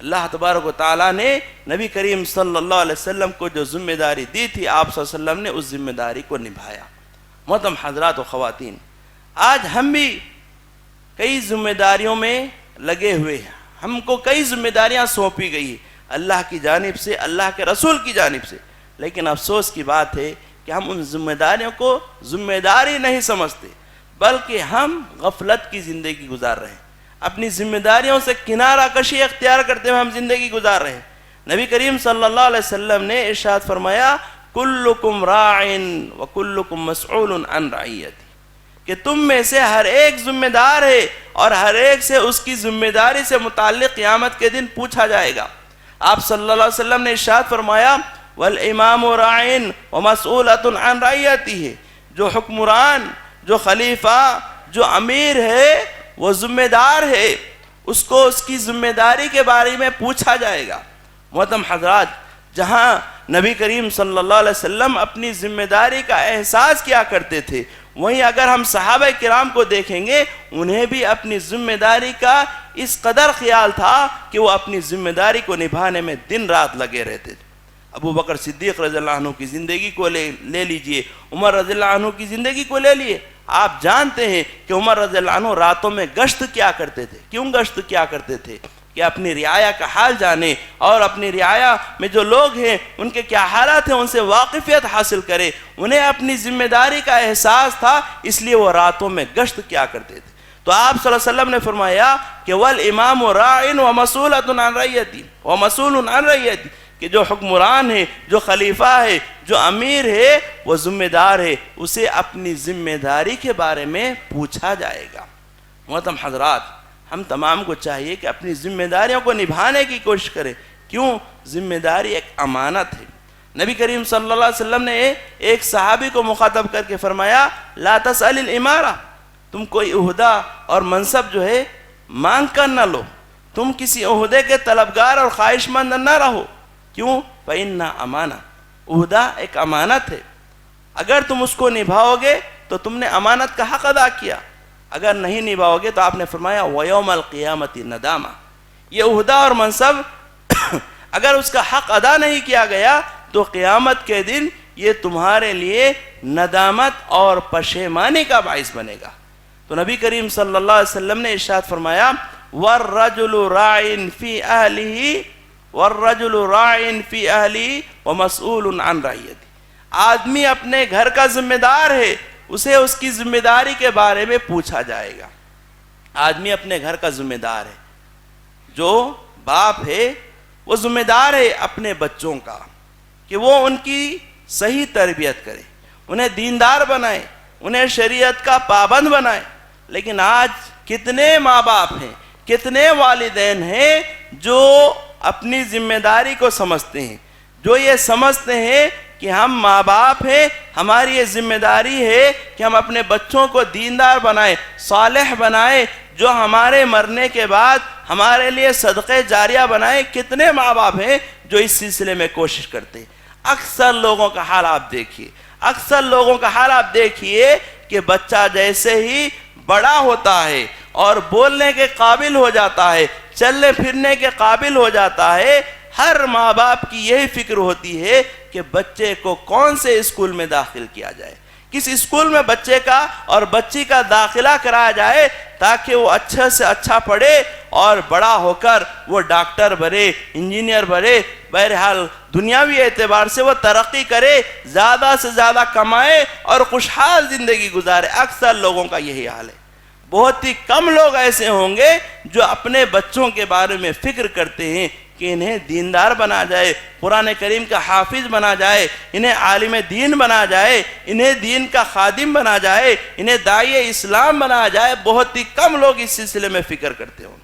اللہ تبارک و تعالیٰ نے نبی کریم صلی اللہ علیہ وسلم کو جو ذمہ داری دی تھی، آپ صلی اللہ علیہ وسلم نے اس ذمہ داری کو نبھایا. محترم حضرات و خواتین، آج ہم بھی کئی ذمہ داریوں میں لگے ہوئے ہیں، ہم کو کئی ذمہ داریاں سونپی گئی اللہ کی جانب سے، اللہ کے رسول کی جانب سے، لیکن افسوس کی بات ہے کہ ہم ان ذمہ داریوں کو ذمہ داری نہیں سمجھتے، بلکہ ہم غفلت کی زندگی گزار رہے ہیں، اپنی ذمہ داریوں سے کنارہ کشی اختیار کرتے ہوئے ہم زندگی گزار رہے ہیں. نبی کریم صلی اللہ علیہ وسلم نے ارشاد فرمایا کلکم راعٍ وکلکم مسئول عن رعیتہ، کہ تم میں سے ہر ایک ذمہ دار ہے اور ہر ایک سے اس کی ذمہ داری سے متعلق قیامت کے دن پوچھا جائے گا. آپ صلی اللہ علیہ وسلم نے ارشاد فرمایا والامام راعٍ ومسئولۃ عن رعیتہ، جو حکمران، جو خلیفہ، جو امیر ہے وہ ذمہ دار ہے، اس کو اس کی ذمہ داری کے بارے میں پوچھا جائے گا. محترم حضرات، جہاں نبی کریم صلی اللہ علیہ وسلم اپنی ذمہ داری کا احساس کیا کرتے تھے، وہیں اگر ہم صحابہ کرام کو دیکھیں گے انہیں بھی اپنی ذمہ داری کا اس قدر خیال تھا کہ وہ اپنی ذمہ داری کو نبھانے میں دن رات لگے رہتے تھے. ابو بکر صدیق رضی اللہ عنہ کی زندگی کو لے لیجئے، عمر رضی اللہ عنہ کی زندگی کو لے لیے. آپ جانتے ہیں کہ عمر رضی اللہ عنہ راتوں میں گشت کیا کرتے تھے. کیوں گشت کیا کرتے تھے؟ کہ اپنی رعایا کا حال جانے اور اپنی رعایا میں جو لوگ ہیں ان کے کیا حالات ہیں ان سے واقفیت حاصل کرے. انہیں اپنی ذمہ داری کا احساس تھا، اس لیے وہ راتوں میں گشت کیا کرتے تھے. تو آپ صلی اللہ علیہ وسلم نے فرمایا کہ والامام راعٍ ومسئولۃ عن رعیتہ ومسئول عن رعیتہ، کہ جو حکمران ہے، جو خلیفہ ہے، جو امیر ہے، وہ ذمہ دار ہے، اسے اپنی ذمہ داری کے بارے میں پوچھا جائے گا. محترم حضرات، ہم تمام کو چاہیے کہ اپنی ذمہ داریوں کو نبھانے کی کوشش کریں. کیوں؟ ذمہ داری ایک امانت ہے. نبی کریم صلی اللہ علیہ وسلم نے ایک صحابی کو مخاطب کر کے فرمایا لا تسأل الامارہ، تم کوئی عہدہ اور منصب جو ہے مانگ کر نہ لو، تم کسی عہدے کے طلبگار اور خواہش مند نہ رہو. کیوں؟ فَإِنَّا امانہ، عہدہ ایک امانت ہے، اگر تم اس کو نبھاؤ گے تو تم نے امانت کا حق ادا کیا، اگر نہیں نبھاؤ گے تو آپ نے فرمایا وَيَوْمَ الْقِيَامَةِ نَدَامَةٌ، یہ عہدہ اور منصب اگر اس کا حق ادا نہیں کیا گیا تو قیامت کے دن یہ تمہارے لیے ندامت اور پشیمانی کا باعث بنے گا. تو نبی کریم صلی اللہ علیہ وسلم نے ارشاد فرمایا وَالرَّجُلُ رَاعٍ فِي أَهْلِهِ والرجل راع فی اہلی ومسئول عن رعیتہ، آدمی اپنے گھر کا ذمہ دار ہے، اسے اس کی ذمہ داری کے بارے میں پوچھا جائے گا. آدمی اپنے گھر کا ذمہ دار ہے، جو باپ ہے وہ ذمہ دار ہے اپنے بچوں کا کہ وہ ان کی صحیح تربیت کرے، انہیں دیندار بنائے، انہیں شریعت کا پابند بنائے. لیکن آج کتنے ماں باپ ہیں، کتنے والدین ہیں جو اپنی ذمہ داری کو سمجھتے ہیں، جو یہ سمجھتے ہیں کہ ہم ماں باپ ہیں، ہماری یہ ذمہ داری ہے کہ ہم اپنے بچوں کو دیندار بنائیں، صالح بنائیں، جو ہمارے مرنے کے بعد ہمارے لیے صدقے جاریہ بنائیں۔ کتنے ماں باپ ہیں جو اس سلسلے میں کوشش کرتے ہیں؟ اکثر لوگوں کا حال آپ دیکھیے، اکثر لوگوں کا حال آپ دیکھیے کہ بچہ جیسے ہی بڑا ہوتا ہے اور بولنے کے قابل ہو جاتا ہے، چلنے پھرنے کے قابل ہو جاتا ہے، ہر ماں باپ کی یہی فکر ہوتی ہے کہ بچے کو کون سے اسکول میں داخل کیا جائے، کس اسکول میں بچے کا اور بچی کا داخلہ کرایا جائے تاکہ وہ اچھا سے اچھا پڑھے اور بڑا ہو کر وہ ڈاکٹر بنے، انجینئر بنے، بہرحال دنیاوی اعتبار سے وہ ترقی کرے، زیادہ سے زیادہ کمائے اور خوشحال زندگی گزارے۔ اکثر لوگوں کا یہی حال ہے۔ بہت ہی کم لوگ ایسے ہوں گے جو اپنے بچوں کے بارے میں فکر کرتے ہیں کہ انہیں دیندار بنا جائے، قرآن کریم کا حافظ بنا جائے، انہیں عالم دین بنا جائے، انہیں دین کا خادم بنا جائے، انہیں داعی اسلام بنا جائے۔ بہت ہی کم لوگ اس سلسلے میں فکر کرتے ہوں۔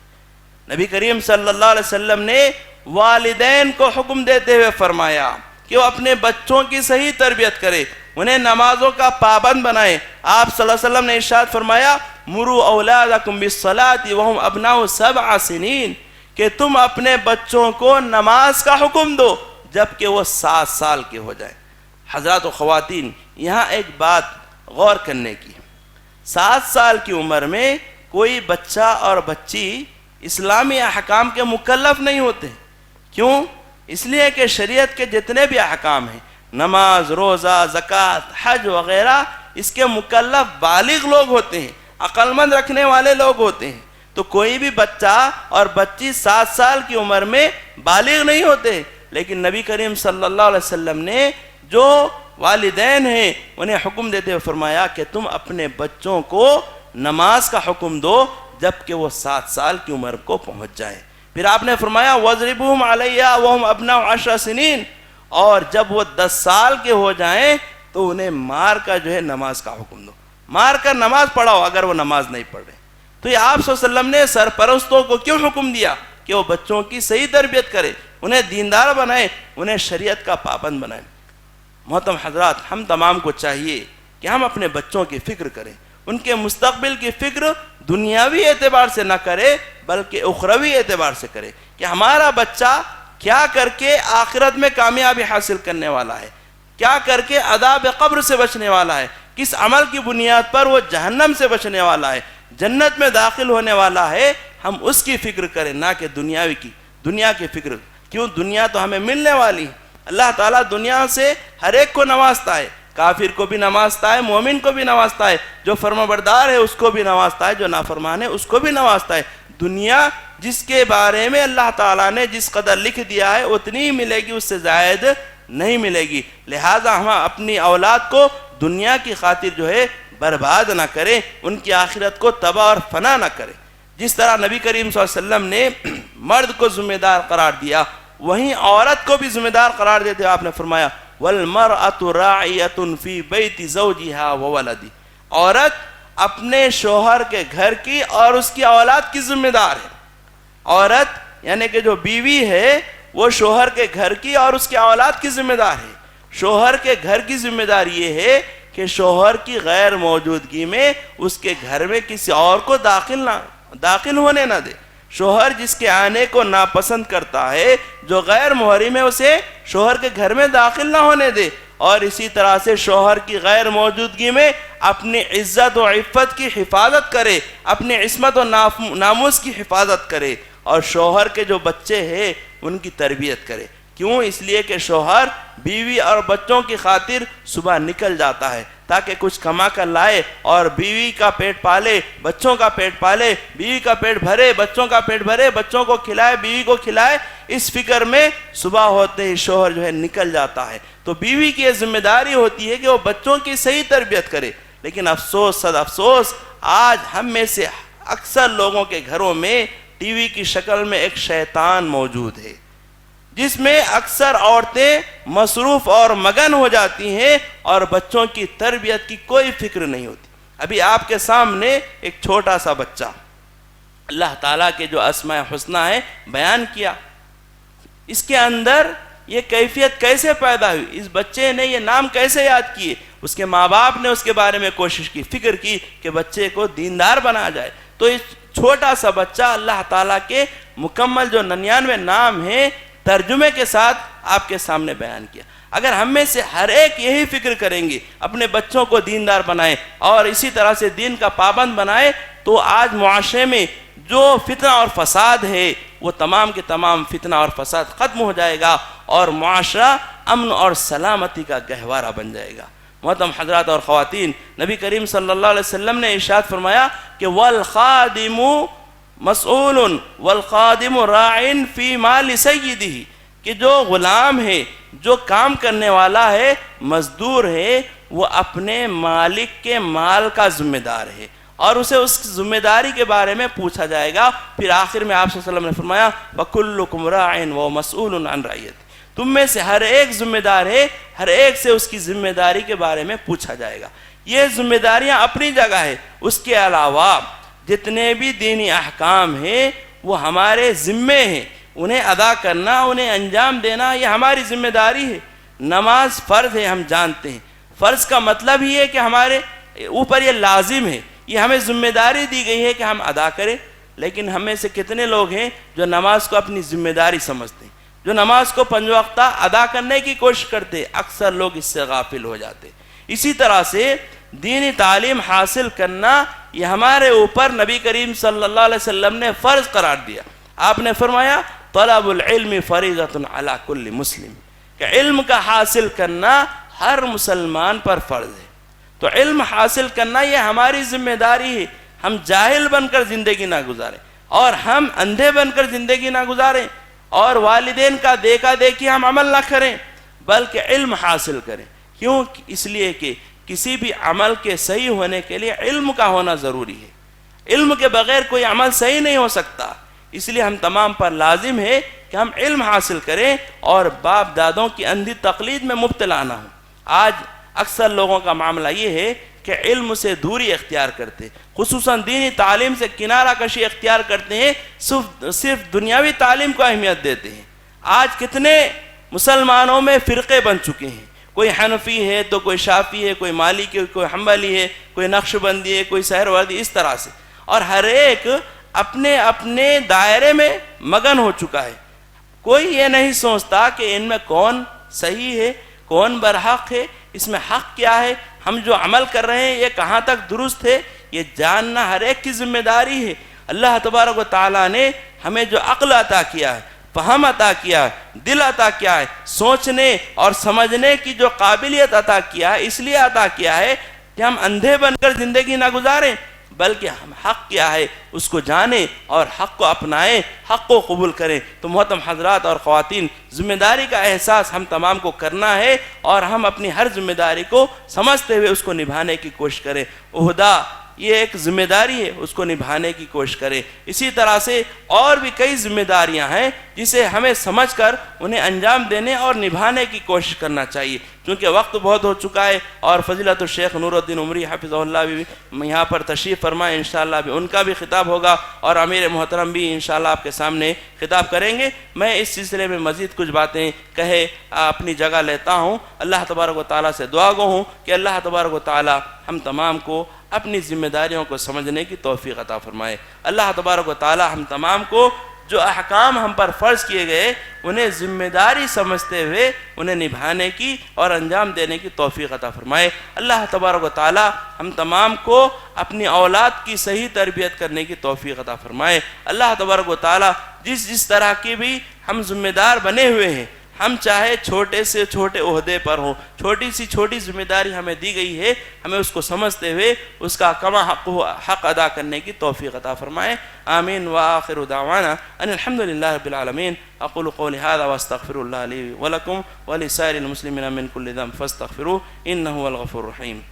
نبی کریم صلی اللہ علیہ وسلم نے والدین کو حکم دیتے ہوئے فرمایا کہ وہ اپنے بچوں کی صحیح تربیت کرے، انہیں نمازوں کا پابند بنائے۔ آپ صلی اللہ علیہ وسلم نے ارشاد فرمایا مروا اولادکم بالصلاۃ وہم ابناء 7 سنین، کہ تم اپنے بچوں کو نماز کا حکم دو جبکہ وہ 7 سال کے ہو جائیں۔ حضرات و خواتین، یہاں ایک بات غور کرنے کی، 7 سال کی عمر میں کوئی بچہ اور بچی اسلامی احکام کے مکلف نہیں ہوتے۔ کیوں؟ اس لیے کہ شریعت کے جتنے بھی احکام ہیں، نماز، روزہ، زکوٰۃ، حج وغیرہ، اس کے مکلف بالغ لوگ ہوتے ہیں، عقل مند رکھنے والے لوگ ہوتے ہیں۔ تو کوئی بھی بچہ اور بچی 7 سال کی عمر میں بالغ نہیں ہوتے، لیکن نبی کریم صلی اللہ علیہ وسلم نے جو والدین ہیں انہیں حکم دیتے ہوئے فرمایا کہ تم اپنے بچوں کو نماز کا حکم دو جبکہ وہ 7 سال کی عمر کو پہنچ جائیں۔ پھر آپ نے فرمایا وَاضْرِبُوهُمْ عَلَيْهَا وَهُمْ أَبْنَاءُ 10 سنین، اور جب وہ 10 سال کے ہو جائیں تو انہیں مار کر جو ہے نماز کا حکم دو، مار کر نماز پڑھاؤ اگر وہ نماز نہیں پڑھ رہے۔ تو یہ آپ صلی اللہ علیہ وسلم نے سرپرستوں کو کیوں حکم دیا کہ وہ بچوں کی صحیح تربیت کرے، انہیں دیندار بنائیں، انہیں شریعت کا پابند بنائیں۔ محترم حضرات، ہم تمام کو چاہیے کہ ہم اپنے بچوں کی فکر کریں، ان کے مستقبل کی فکر دنیاوی اعتبار سے نہ کرے بلکہ اخروی اعتبار سے کرے کہ ہمارا بچہ کیا کر کے آخرت میں کامیابی حاصل کرنے والا ہے، کیا کر کے عذاب قبر سے بچنے والا ہے، کس عمل کی بنیاد پر وہ جہنم سے بچنے والا ہے، جنت میں داخل ہونے والا ہے۔ ہم اس کی فکر کریں نہ کہ دنیا کی فکر۔ کیوں؟ دنیا تو ہمیں ملنے والی ہے۔ اللہ تعالیٰ دنیا سے ہر ایک کو نوازتا ہے، کافر کو بھی نوازتا ہے، مومن کو بھی نوازتا ہے، جو فرمانبردار ہے اس کو بھی نوازتا ہے، جو نافرمان ہے اس کو بھی نوازتا ہے۔ دنیا جس کے بارے میں اللہ تعالیٰ نے جس قدر لکھ دیا ہے اتنی ہی ملے گی، اس سے زائد نہیں ملے گی۔ لہٰذا ہم اپنی اولاد کو دنیا کی خاطر جو ہے برباد نہ کریں، ان کی آخرت کو تباہ اور فنا نہ کریں۔ جس طرح نبی کریم صلی اللہ علیہ وسلم نے مرد کو ذمہ دار قرار دیا، وہیں عورت کو بھی ذمہ دار قرار دیتے ہوئے آپ نے فرمایا وَالْمَرْأَةُ رَاعِيَةٌ فِي بَيْتِ زَوْجِهَا وَوَلَدِهِ، عورت اپنے شوہر کے گھر کی اور اس کی اولاد کی ذمہ دار ہے۔ عورت یعنی کہ جو بیوی ہے وہ شوہر کے گھر کی اور اس کی اولاد کی ذمہ دار ہے۔ شوہر کے گھر کی ذمہ دار یہ ہے کہ شوہر کی غیر موجودگی میں اس کے گھر میں کسی اور کو داخل ہونے نہ دے۔ شوہر جس کے آنے کو ناپسند کرتا ہے، جو غیر محرم ہے، اسے شوہر کے گھر میں داخل نہ ہونے دے، اور اسی طرح سے شوہر کی غیر موجودگی میں اپنی عزت و عفت کی حفاظت کرے، اپنی عصمت و ناموس کی حفاظت کرے، اور شوہر کے جو بچے ہیں ان کی تربیت کرے۔ کیوں؟ اس لیے کہ شوہر بیوی اور بچوں کی خاطر صبح نکل جاتا ہے تاکہ کچھ کما کر لائے اور بیوی کا پیٹ پالے، بچوں کا پیٹ پالے، بیوی کا پیٹ بھرے، بچوں کا پیٹ بھرے، بچوں کو کھلائے، بیوی کو کھلائے۔ اس فکر میں صبح ہوتے ہی شوہر جو ہے نکل جاتا ہے۔ تو بیوی کی یہ ذمہ داری ہوتی ہے کہ وہ بچوں کی صحیح تربیت کرے۔ لیکن افسوس صد افسوس، آج ہم میں سے اکثر لوگوں کے گھروں میں ٹی وی کی شکل میں ایک شیطان موجود ہے، جس میں اکثر عورتیں مصروف اور مگن ہو جاتی ہیں اور بچوں کی تربیت کی کوئی فکر نہیں ہوتی۔ ابھی آپ کے سامنے ایک چھوٹا سا بچہ اللہ تعالیٰ کے جو اسماء حسنی ہیں بیان کیا، اس کے اندر یہ کیفیت کیسے پیدا ہوئی، اس بچے نے یہ نام کیسے یاد کیے، اس کے ماں باپ نے اس کے بارے میں کوشش کی، فکر کی کہ بچے کو دیندار بنا جائے. تو اس چھوٹا سا بچہ اللہ تعالیٰ کے مکمل جو 99 نام ہیں ترجمے کے ساتھ آپ کے سامنے بیان کیا. اگر ہم میں سے ہر ایک یہی فکر کریں گے، اپنے بچوں کو دیندار بنائیں اور اسی طرح سے دین کا پابند بنائیں، تو آج معاشرے میں جو فتنہ اور فساد ہے وہ تمام کے تمام فتنہ اور فساد ختم ہو جائے گا اور معاشرہ امن اور سلامتی کا گہوارہ بن جائے گا. محترم حضرات اور خواتین، نبی کریم صلی اللہ علیہ وسلم نے ارشاد فرمایا کہ والخادم مسئول والخادم راع فی مال سیدہ، کہ جو غلام ہے، جو کام کرنے والا ہے، مزدور ہے، وہ اپنے مالک کے مال کا ذمہ دار ہے اور اسے اس ذمہ داری کے بارے میں پوچھا جائے گا. پھر آخر میں آپ صلی اللہ علیہ وسلم نے فرمایا وَكُلُّكُمْ رَاعٍ وَمَسْئُولٌ عَنْ رَعِيَّتِهِ، تم میں سے ہر ایک ذمہ دار ہے، ہر ایک سے اس کی ذمہ داری کے بارے میں پوچھا جائے گا. یہ ذمہ داریاں اپنی جگہ ہے، اس کے علاوہ جتنے بھی دینی احکام ہیں وہ ہمارے ذمے ہیں، انہیں ادا کرنا، انہیں انجام دینا یہ ہماری ذمہ داری ہے. نماز فرض ہے، ہم جانتے ہیں. فرض کا مطلب ہی ہے کہ ہمارے اوپر یہ لازم ہے، یہ ہمیں ذمہ داری دی گئی ہے کہ ہم ادا کریں. لیکن ہم میں سے کتنے لوگ ہیں جو نماز کو اپنی ذمہ داری سمجھتے ہیں، جو نماز کو 5 وقتہ ادا کرنے کی کوشش کرتے؟ اکثر لوگ اس سے غافل ہو جاتے. اسی طرح سے دینی تعلیم حاصل کرنا یہ ہمارے اوپر نبی کریم صلی اللہ علیہ وسلم نے فرض قرار دیا. آپ نے فرمایا طلب العلم فریضۃ علی کل مسلم، کہ علم کا حاصل کرنا ہر مسلمان پر فرض ہے. تو علم حاصل کرنا یہ ہماری ذمہ داری ہے. ہم جاہل بن کر زندگی نہ گزاریں اور ہم اندھے بن کر زندگی نہ گزاریں اور والدین کا دیکھا دیکھی ہم عمل نہ کریں، بلکہ علم حاصل کریں. کیوں؟ اس لیے کہ کسی بھی عمل کے صحیح ہونے کے لیے علم کا ہونا ضروری ہے. علم کے بغیر کوئی عمل صحیح نہیں ہو سکتا. اس لیے ہم تمام پر لازم ہے کہ ہم علم حاصل کریں اور باپ دادوں کی اندھی تقلید میں مبتلا نہ ہوں. آج اکثر لوگوں کا معاملہ یہ ہے کہ علم سے دوری اختیار کرتے، خصوصاً دینی تعلیم سے کنارہ کشی اختیار کرتے ہیں، صرف دنیاوی تعلیم کو اہمیت دیتے ہیں. آج کتنے مسلمانوں میں فرقے بن چکے ہیں، کوئی حنفی ہے تو کوئی شافعی ہے، کوئی مالکی ہے، کوئی حنبلی ہے، کوئی نقشبندی ہے، کوئی سہروردی، اس طرح سے. اور ہر ایک اپنے اپنے دائرے میں مگن ہو چکا ہے. کوئی یہ نہیں سوچتا کہ ان میں کون صحیح ہے، کون برحق ہے، اس میں حق کیا ہے، ہم جو عمل کر رہے ہیں یہ کہاں تک درست ہے. یہ جاننا ہر ایک کی ذمہ داری ہے. اللہ تبارک و تعالیٰ نے ہمیں جو عقل عطا کیا ہے، فہم عطا کیا ہے، دل عطا کیا ہے، سوچنے اور سمجھنے کی جو قابلیت عطا کیا ہے، اس لیے عطا کیا ہے کہ ہم اندھے بن کر زندگی نہ گزاریں، بلکہ ہم حق کیا ہے اس کو جانیں اور حق کو اپنائیں، حق کو قبول کریں. تو محترم حضرات اور خواتین، ذمہ داری کا احساس ہم تمام کو کرنا ہے اور ہم اپنی ہر ذمہ داری کو سمجھتے ہوئے اس کو نبھانے کی کوشش کریں. عہدہ یہ ایک ذمہ داری ہے، اس کو نبھانے کی کوشش کریں. اسی طرح سے اور بھی کئی ذمہ داریاں ہیں جسے ہمیں سمجھ کر انہیں انجام دینے اور نبھانے کی کوشش کرنا چاہیے. چونکہ وقت بہت ہو چکا ہے اور فضیلت الشیخ نور الدین عمری حفظہ اللہ بھی یہاں پر تشریف فرمائے، انشاءاللہ بھی ان کا بھی خطاب ہوگا اور امیر محترم بھی انشاءاللہ آپ کے سامنے خطاب کریں گے. میں اس سلسلے میں مزید کچھ باتیں کہے اپنی جگہ لیتا ہوں. اللہ تبارک و تعالیٰ سے دعا گو ہوں کہ اللہ تبارک و تعالیٰ ہم تمام کو اپنی ذمہ داریوں کو سمجھنے کی توفیق عطا فرمائے. اللہ تبارک و تعالیٰ ہم تمام کو جو احکام ہم پر فرض کیے گئے انہیں ذمہ داری سمجھتے ہوئے انہیں نبھانے کی اور انجام دینے کی توفیق عطا فرمائے. اللہ تبارک و تعالیٰ ہم تمام کو اپنی اولاد کی صحیح تربیت کرنے کی توفیق عطا فرمائے. اللہ تبارک و تعالیٰ جس طرح کی بھی ہم ذمہ دار بنے ہوئے ہیں، ہم چاہے چھوٹے سے چھوٹے عہدے پر ہوں، چھوٹی سی چھوٹی ذمہ داری ہمیں دی گئی ہے، ہمیں اس کو سمجھتے ہوئے اس کا کما حق ادا کرنے کی توفیق عطا فرمائے. آمین. وآخر دعوانا ان الحمد للہ رب العالمین. اقول قولی هذا واستغفر اللہ لی ولکم ولسائر المسلمین من کل ذنب فاستغفروه انه هو الغفور الرحیم.